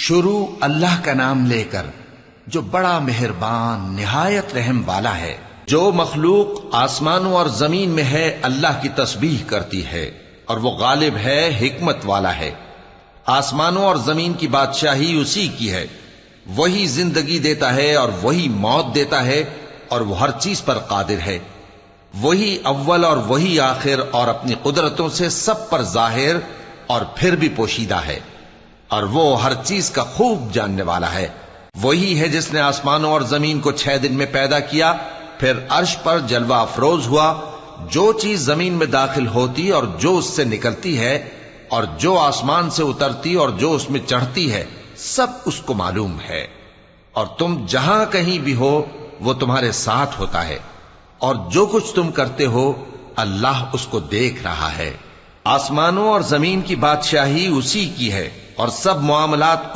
شروع اللہ کا نام لے کر جو بڑا مہربان نہایت رحم والا ہے۔ جو مخلوق آسمانوں اور زمین میں ہے اللہ کی تسبیح کرتی ہے اور وہ غالب ہے، حکمت والا ہے۔ آسمانوں اور زمین کی بادشاہی اسی کی ہے، وہی زندگی دیتا ہے اور وہی موت دیتا ہے، اور وہ ہر چیز پر قادر ہے۔ وہی اول اور وہی آخر، اور اپنی قدرتوں سے سب پر ظاہر اور پھر بھی پوشیدہ ہے، اور وہ ہر چیز کا خوب جاننے والا ہے۔ وہی ہے جس نے آسمانوں اور زمین کو 6 دن میں پیدا کیا، پھر عرش پر جلوہ افروز ہوا۔ جو چیز زمین میں داخل ہوتی اور جو اس سے نکلتی ہے، اور جو آسمان سے اترتی اور جو اس میں چڑھتی ہے، سب اس کو معلوم ہے۔ اور تم جہاں کہیں بھی ہو وہ تمہارے ساتھ ہوتا ہے، اور جو کچھ تم کرتے ہو اللہ اس کو دیکھ رہا ہے۔ آسمانوں اور زمین کی بادشاہی اسی کی ہے، اور سب معاملات